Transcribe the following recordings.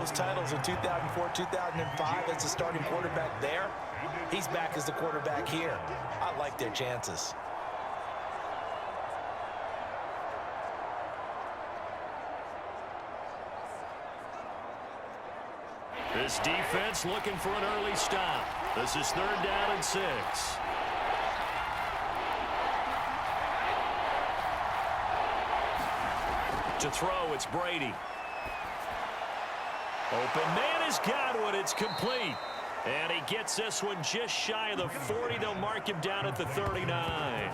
Those titles in 2004, 2005 as the starting quarterback there. He's back as the quarterback here. I like their chances. This defense looking for an early stop. This is 3rd down and 6. To throw, it's Brady. Open man is Godwin. It's complete. And he gets this one just shy of the 40. They'll mark him down at the 39.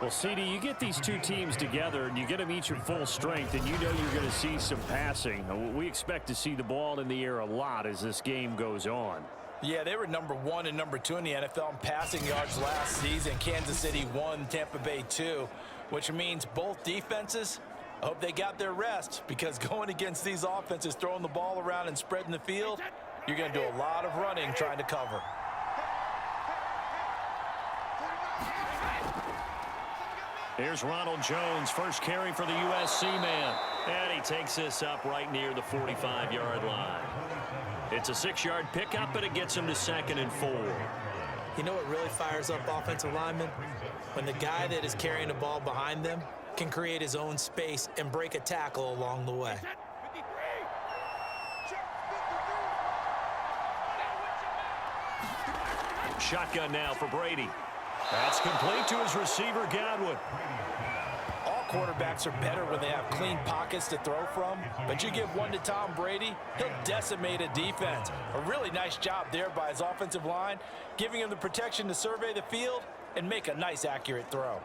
Well, CD, you get these two teams together and you get them each at full strength, and you know you're going to see some passing. We expect to see the ball in the air a lot as this game goes on. Yeah, they were number 1 and number 2 in the NFL in passing yards last season. Kansas City 1, Tampa Bay 2, which means both defenses, I hope they got their rest, because going against these offenses, throwing the ball around and spreading the field, you're going to do a lot of running trying to cover. Here's Ronald Jones, first carry for the USC man. And he takes this up right near the 45-yard line. It's a 6-yard pickup, and it gets him to 2nd and 4. You know what really fires up offensive linemen? When the guy that is carrying the ball behind them can create his own space and break a tackle along the way. Shotgun now for Brady. That's complete to his receiver, Godwin. All quarterbacks are better when they have clean pockets to throw from, but you give one to Tom Brady, he'll decimate a defense. A really nice job there by his offensive line, giving him the protection to survey the field and make a nice, accurate throw.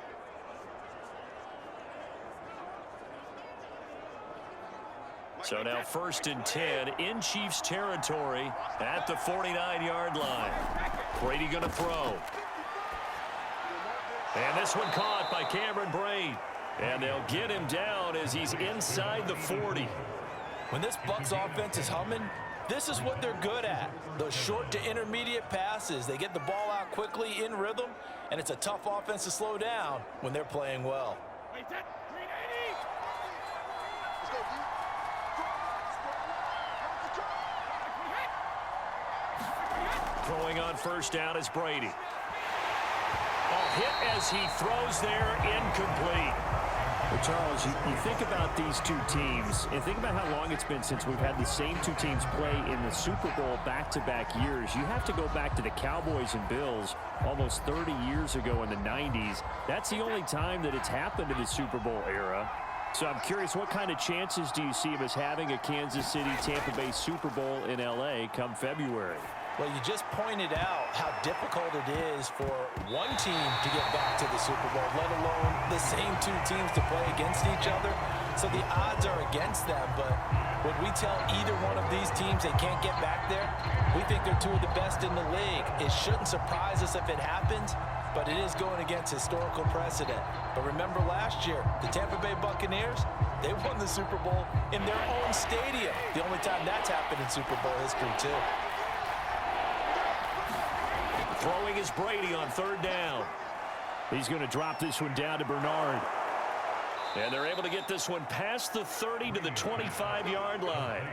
So now 1st and 10 in Chiefs territory at the 49-yard line. Brady going to throw. And this one caught by Cameron Brate. And they'll get him down as he's inside the 40. When this Bucs offense is humming, this is what they're good at. Those short to intermediate passes. They get the ball out quickly in rhythm, and it's a tough offense to slow down when they're playing well. Throwing on 1st down is Brady. A hit as he throws there, incomplete. Well, Charles, you think about these two teams, and think about how long it's been since we've had the same two teams play in the Super Bowl back-to-back years. You have to go back to the Cowboys and Bills almost 30 years ago in the 90s. That's the only time that it's happened in the Super Bowl era. So I'm curious, what kind of chances do you see of us having a Kansas City-Tampa Bay Super Bowl in L.A. come February? Well, you just pointed out how difficult it is for one team to get back to the Super Bowl, let alone the same two teams to play against each other. So the odds are against them, but when we tell either one of these teams they can't get back there, we think they're two of the best in the league. It shouldn't surprise us if it happens, but it is going against historical precedent. But remember last year, the Tampa Bay Buccaneers, they won the Super Bowl in their own stadium. The only time that's happened in Super Bowl history, too. Throwing is Brady on 3rd down. He's going to drop this one down to Bernard. And they're able to get this one past the 30 to the 25-yard line.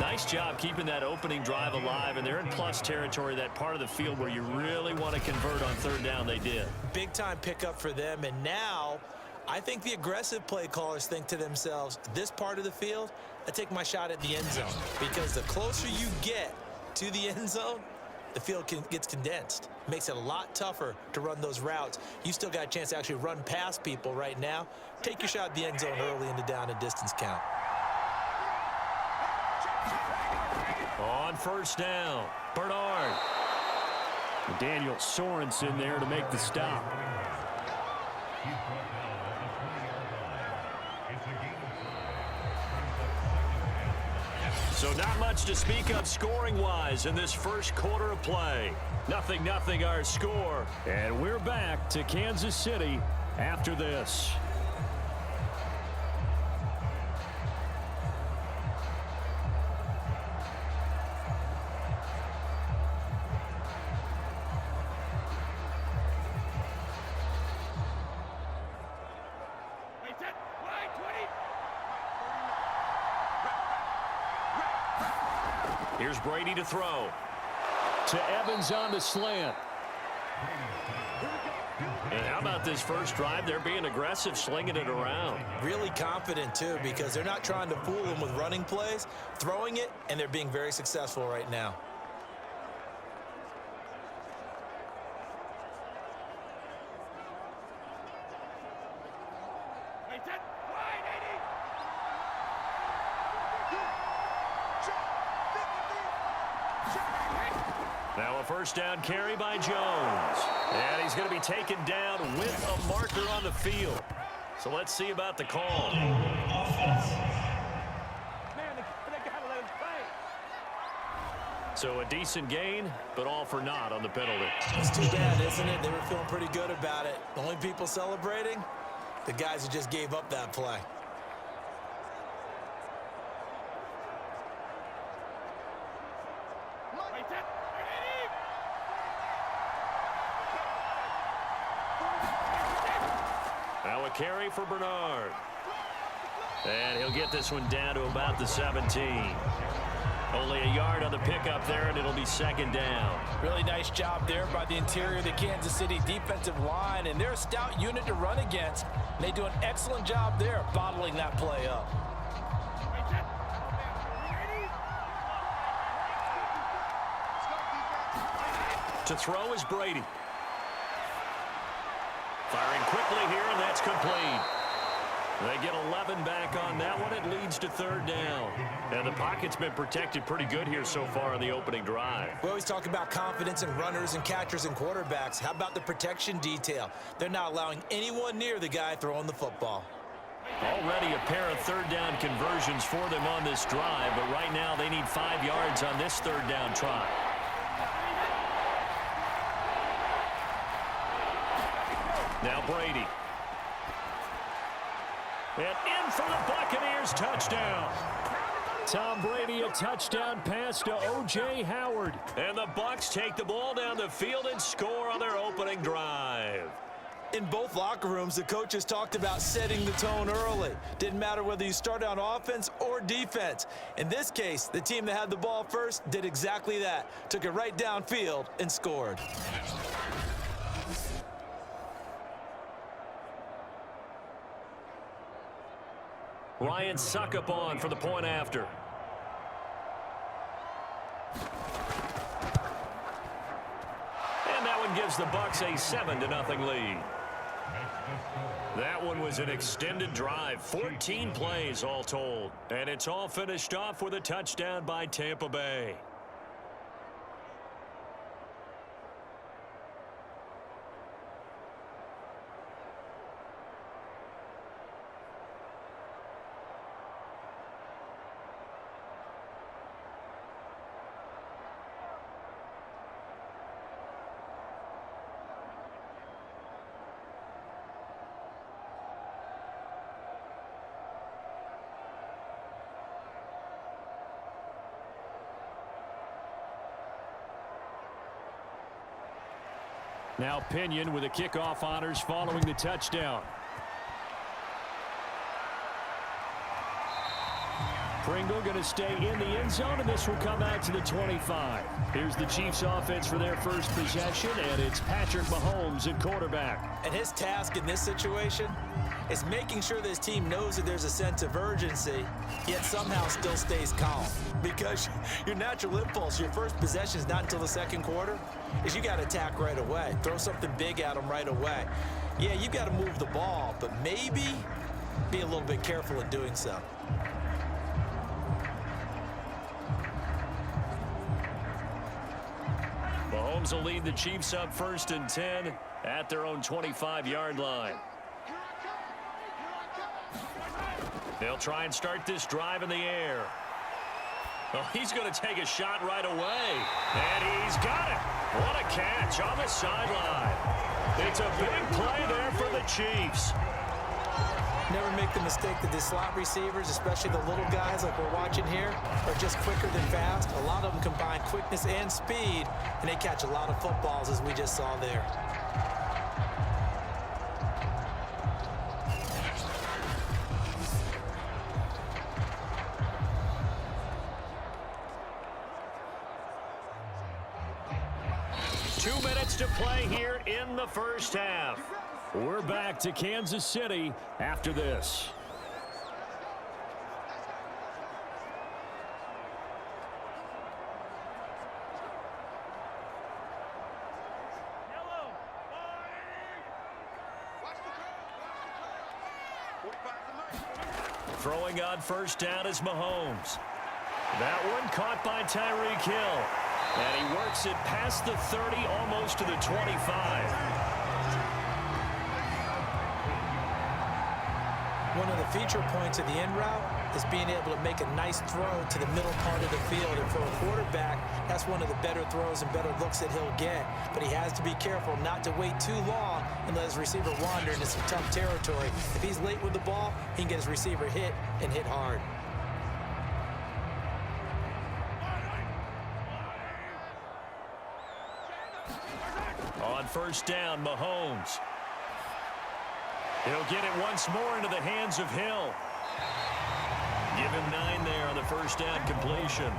Nice job keeping that opening drive alive, and they're in plus territory, that part of the field where you really want to convert on 3rd down. They did. Big-time pickup for them, and now I think the aggressive play callers think to themselves, this part of the field, I take my shot at the end zone, because the closer you get to the end zone, the field gets condensed. Makes it a lot tougher to run those routes. You still got a chance to actually run past people right now. Take your shot at the end zone early in the down and distance count. On 1st down, Bernard. Daniel Sorensen there to make the stop. So not much to speak of scoring-wise in this first quarter of play. 0-0 our score. And we're back to Kansas City after this. Here's Brady to throw. To Evans on the slant. And how about this first drive? They're being aggressive, slinging it around. Really confident, too, because they're not trying to fool them with running plays, throwing it, and they're being very successful right now. Now a first down carry by Jones. And he's going to be taken down with a marker on the field. So let's see about the call. So a decent gain, but all for naught on the penalty. It's too bad, isn't it? They were feeling pretty good about it. The only people celebrating, the guys who just gave up that play. Now a carry for Bernard. And he'll get this one down to about the 17. Only a yard on the pickup there, and it'll be second down. Really nice job there by the interior of the Kansas City defensive line, and they're a stout unit to run against. And they do an excellent job there bottling that play up. To throw is Brady. Firing quickly here, and that's complete. They get 11 back on that one. It leads to third down. And the pocket's been protected pretty good here so far in the opening drive. We always talk about confidence in runners and catchers and quarterbacks. How about the protection detail? They're not allowing anyone near the guy throwing the football. Already a pair of third down conversions for them on this drive, but right now they need 5 yards on this third down try. Now Brady. And in for the Buccaneers, touchdown. Tom Brady, a touchdown pass to O.J. Howard. And the Bucs take the ball down the field and score on their opening drive. In both locker rooms, the coaches talked about setting the tone early. Didn't matter whether you started on offense or defense. In this case, the team that had the ball first did exactly that. Took it right downfield and scored. Ryan Suckup on for the point after. And that one gives the Bucs a 7-0 lead. That one was an extended drive, 14 plays all told. And it's all finished off with a touchdown by Tampa Bay. Now Pinion with the kickoff honors following the touchdown. Pringle going to stay in the end zone, and this will come out to the 25. Here's the Chiefs offense for their first possession, and it's Patrick Mahomes at quarterback. And his task in this situation is making sure this team knows that there's a sense of urgency, yet somehow still stays calm. Because your natural impulse, your first possession is not until the second quarter, is you got to attack right away. Throw something big at them right away. Yeah, you got to move the ball, but maybe be a little bit careful in doing so. Mahomes will lead the Chiefs up 1st and 10 at their own 25-yard line. They'll try and start this drive in the air. Well, he's going to take a shot right away. And he's got it. What a catch on the sideline. It's a big play there for the Chiefs. Never make the mistake that the slot receivers, especially the little guys like we're watching here, are just quicker than fast. A lot of them combine quickness and speed, and they catch a lot of footballs, as we just saw there. 2 minutes to play here in the first half. We're back to Kansas City after this. Throwing on first down is Mahomes. That one caught by Tyreek Hill. And he works it past the 30, almost to the 25. One of the feature points of the end route is being able to make a nice throw to the middle part of the field. And for a quarterback, that's one of the better throws and better looks that he'll get. But he has to be careful not to wait too long and let his receiver wander into some tough territory. If he's late with the ball, he can get his receiver hit and hit hard. On first down, Mahomes. He'll get it once more into the hands of Hill. Give him 9 there on the first down completion.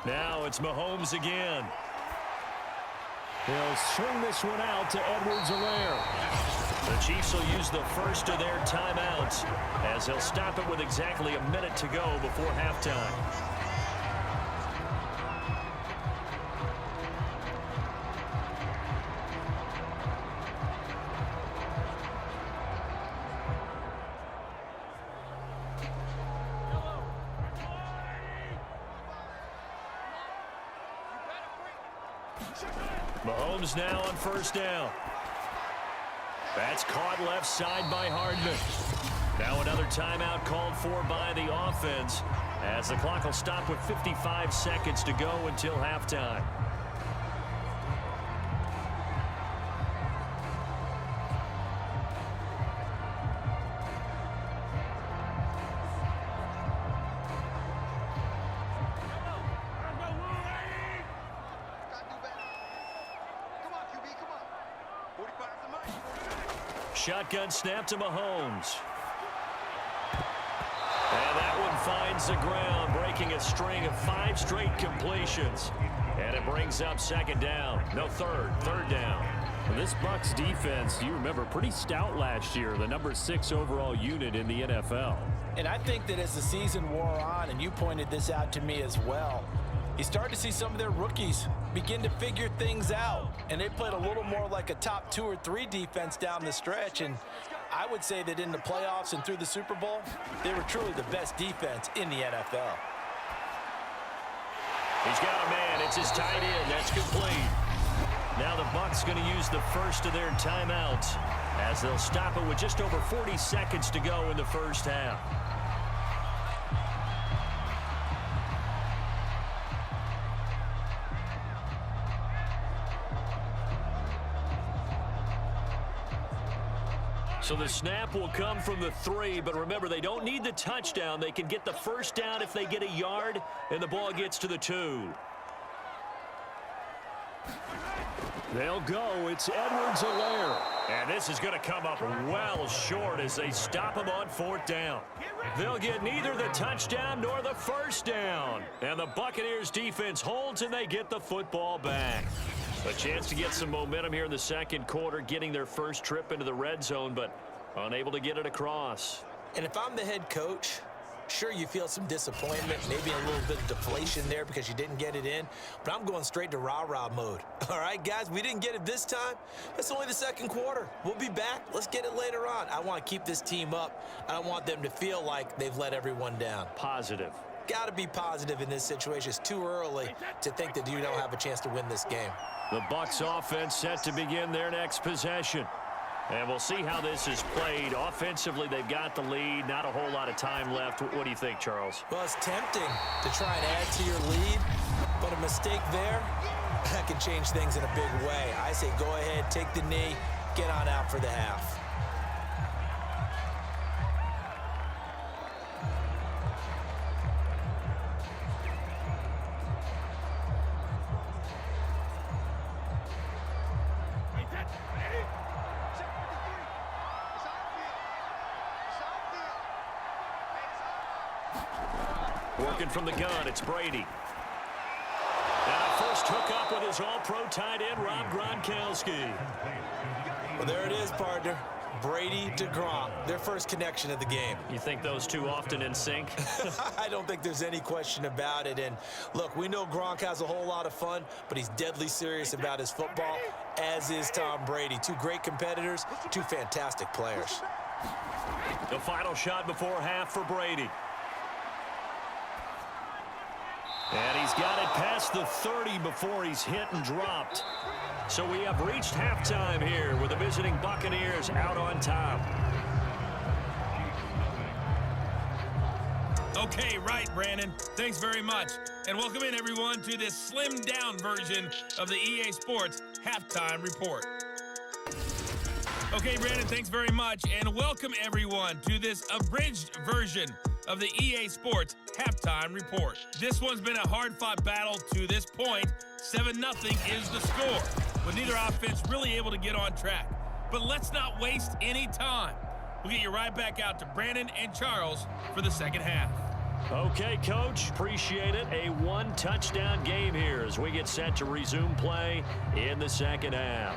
Now it's Mahomes again. They'll swing this one out to Edwards-Helaire. The Chiefs will use the first of their timeouts as they'll stop it with exactly a minute to go before halftime. Mahomes now on first down. That's caught left side by Hardman. Now another timeout called for by the offense as the clock will stop with 55 seconds to go until halftime. Shotgun snap to Mahomes. And that one finds the ground, breaking a string of 5 straight completions. And it brings up second down. No, third down. Well, this Bucs defense, you remember, pretty stout last year, the number 6 overall unit in the NFL. And I think that as the season wore on, and you pointed this out to me as well, you start to see some of their rookies begin to figure things out. And they played a little more like a top 2 or 3 defense down the stretch. And I would say that in the playoffs and through the Super Bowl, they were truly the best defense in the NFL. He's got a man. It's his tight end. That's complete. Now the Bucs going to use the first of their timeouts as they'll stop it with just over 40 seconds to go in the first half. So the snap will come from the 3, but remember, they don't need the touchdown. They can get the first down if they get a yard, and the ball gets to the 2. They'll go. It's Edwards-Helaire. And this is going to come up well short as they stop him on 4th down. They'll get neither the touchdown nor the first down. And the Buccaneers defense holds, and they get the football back. A chance to get some momentum here in the second quarter, getting their first trip into the red zone, but unable to get it across. And if I'm the head coach, sure, you feel some disappointment, maybe a little bit of deflation there because you didn't get it in, but I'm going straight to rah-rah mode. All right, guys, we didn't get it this time. It's only the second quarter. We'll be back. Let's get it later on. I want to keep this team up. I don't want them to feel like they've let everyone down. Positive. Got to be positive in this situation. It's too early to think that you don't have a chance to win this game. The Bucs offense set to begin their next possession. And we'll see how this is played. Offensively, they've got the lead. Not a whole lot of time left. What do you think, Charles? Well, it's tempting to try and add to your lead, but a mistake there, that can change things in a big way. I say go ahead, take the knee, get on out for the half. Working from the gun, it's Brady. And a first hookup with his all-pro tight end, Rob Gronkowski. Well, there it is, partner. Brady to Gronk, their first connection of the game. You think those two often in sync? I don't think there's any question about it. And look, we know Gronk has a whole lot of fun, but he's deadly serious about his football, as is Tom Brady. Two great competitors, two fantastic players. The final shot before half for Brady. And he's got it past the 30 before he's hit and dropped. So we have reached halftime here with the visiting Buccaneers out on top. Okay, right, Brandon. Thanks very much. And welcome in, everyone, to this slimmed-down version of the EA Sports Halftime Report. Okay, Brandon, thanks very much. And welcome, everyone, to this abridged version of the EA Sports Halftime Report. This one's been a hard-fought battle to this point. 7-0 is the score, with neither offense really able to get on track. But let's not waste any time. We'll get you right back out to Brandon and Charles for the second half. Okay, Coach, appreciate it. A one-touchdown game here as we get set to resume play in the second half.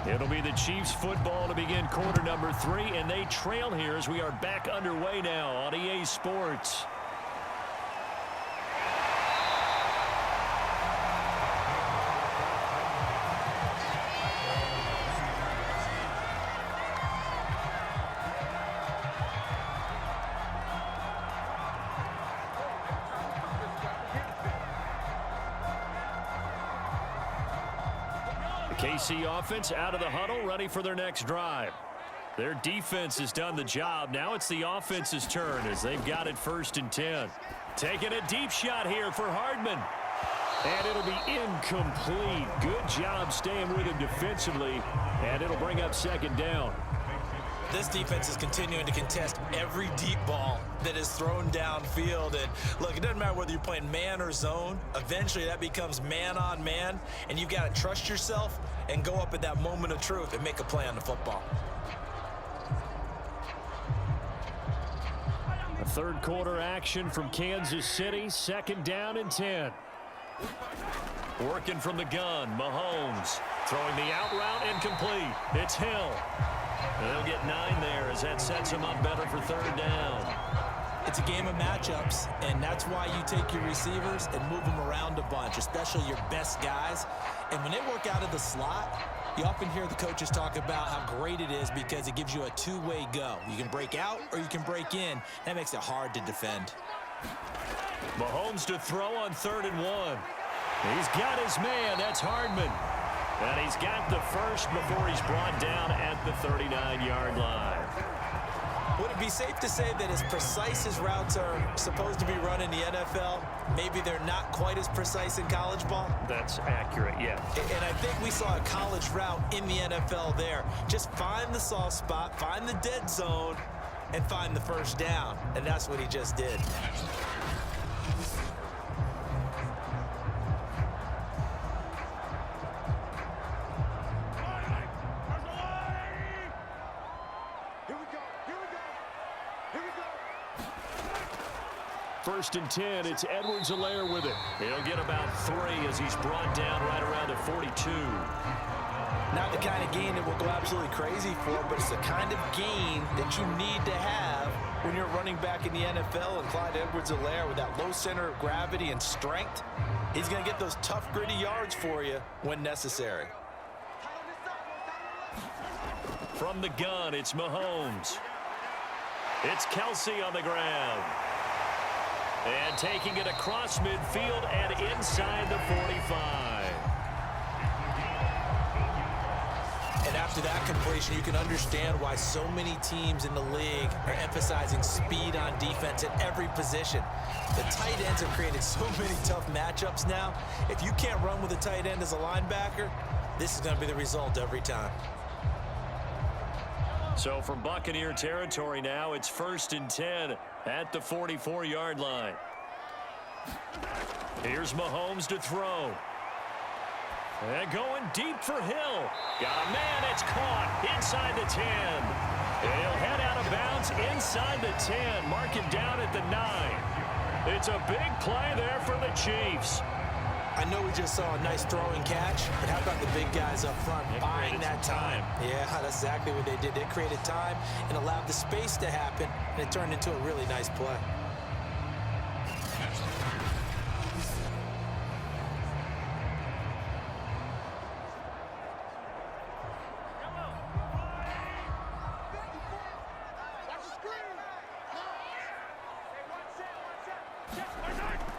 It'll be the Chiefs football to begin quarter number 3, and they trail here as we are back underway now on EA Sports. KC offense out of the huddle, ready for their next drive. Their defense has done the job. Now it's the offense's turn as they've got it 1st and 10. Taking a deep shot here for Hardman. And it'll be incomplete. Good job staying with him defensively. And it'll bring up 2nd down. This defense is continuing to contest every deep ball that is thrown downfield. And look, it doesn't matter whether you're playing man or zone. Eventually that becomes man on man, and you've got to trust yourself and go up at that moment of truth and make a play on the football. A third quarter action from Kansas City, 2nd down and 10. Working from the gun, Mahomes throwing the out route incomplete. It's Hill. And they'll get 9 there as that sets them up better for 3rd down. It's a game of matchups, and that's why you take your receivers and move them around a bunch, especially your best guys. And when they work out of the slot, you often hear the coaches talk about how great it is because it gives you a two-way go. You can break out or you can break in. That makes it hard to defend. Mahomes to throw on 3rd and 1. He's got his man. That's Hardman. And he's got the first before he's brought down at the 39-yard line. Would it be safe to say that as precise as routes are supposed to be run in the NFL, maybe they're not quite as precise in college ball? That's accurate, yeah. And I think we saw a college route in the NFL there. Just find the soft spot, find the dead zone, and find the 1st down. And that's what he just did. First and 10, it's Edwards-Helaire with it. He'll get about 3 as he's brought down right around the 42. Not the kind of gain that we'll go absolutely crazy for, but it's the kind of gain that you need to have when you're running back in the NFL. And Clyde Edwards-Helaire, with that low center of gravity and strength, he's going to get those tough, gritty yards for you when necessary. From the gun, it's Mahomes. It's Kelsey on the ground. And taking it across midfield and inside the 45. And after After that completion, you can understand why so many teams in the league are emphasizing speed on defense at every position. The tight ends have created so many tough matchups now. If you can't run with a tight end as a linebacker, this is going to be the result every time. So from Buccaneer territory now, it's 1st and 10 at the 44-yard line. Here's Mahomes to throw. And going deep for Hill. Got a man, it's caught inside the 10. He'll head out of bounds inside the 10. Mark him down at the 9. It's a big play there for the Chiefs. I know we just saw a nice throwing catch, but how about the big guys up front buying that time? Yeah, that's exactly what they did. They created time and allowed the space to happen, and it turned into a really nice play.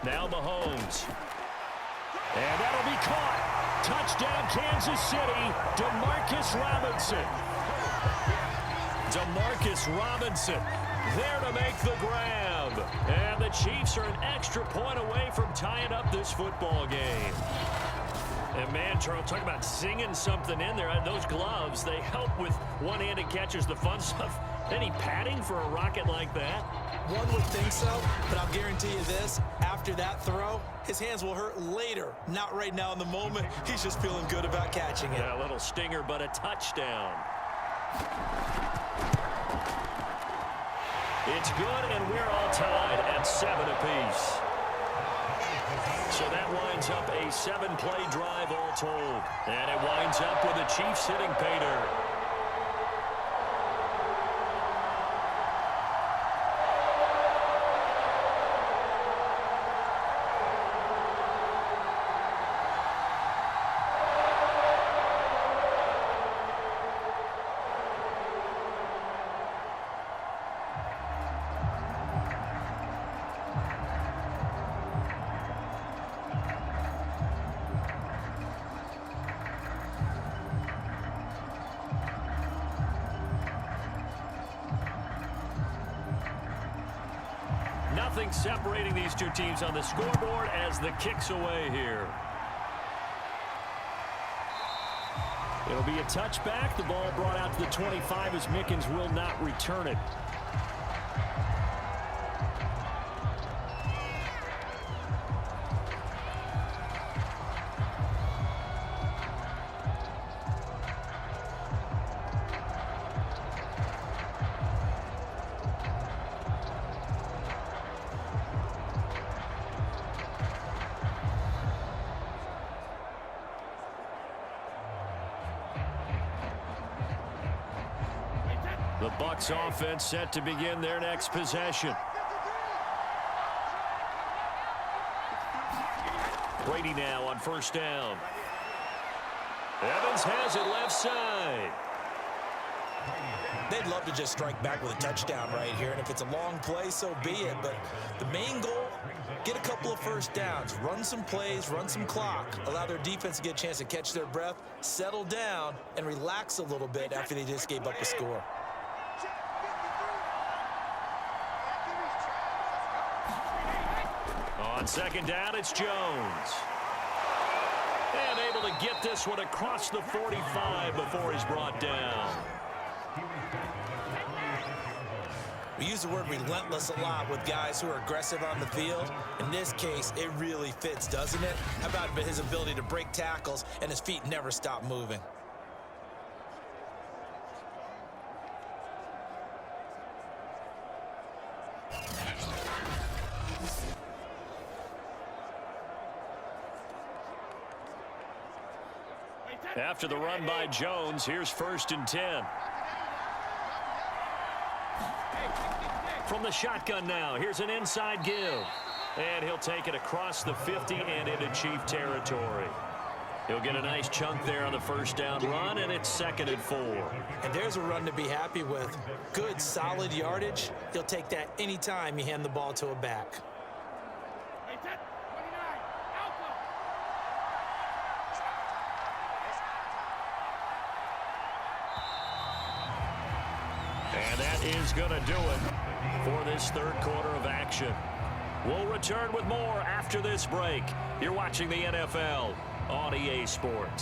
Now Mahomes. And that'll be caught. Touchdown, Kansas City. Demarcus Robinson. Demarcus Robinson there to make the grab. And the Chiefs are an extra point away from tying up this football game. And man, Charles, talk about singing something in there. Those gloves, they help with one-handed catches, the fun stuff. Any padding for a rocket like that? One would think so, but I'll guarantee you this. After that throw, his hands will hurt later. Not right now in the moment. He's just feeling good about catching it. Yeah, a little stinger, but a touchdown. It's good, and we're all tied at 7 apiece. So that winds up a 7-play drive all told. And it winds up with the Chiefs hitting pay dirt. Nothing separating these two teams on the scoreboard as the kick's away here. It'll be a touchback. The ball brought out to the 25 as Mickens will not return it. The Bucs offense set to begin their next possession. Brady now on 1st down. Evans has it left side. They'd love to just strike back with a touchdown right here, and if it's a long play, so be it. But the main goal, get a couple of 1st downs, run some plays, run some clock, allow their defense to get a chance to catch their breath, settle down, and relax a little bit after they just gave up a score. On 2nd down, it's Jones. And able to get this one across the 45 before he's brought down. We use the word relentless a lot with guys who are aggressive on the field. In this case, it really fits, doesn't it? How about his ability to break tackles and his feet never stop moving? After the run by Jones, here's 1st and 10. From the shotgun now, here's an inside give. And he'll take it across the 50 and into Chief territory. He'll get a nice chunk there on the 1st down run, and it's 2nd and 4. And there's a run to be happy with. Good, solid yardage. He'll take that anytime you hand the ball to a back. And that is going to do it for this third quarter of action. We'll return with more after this break. You're watching the NFL on EA Sports.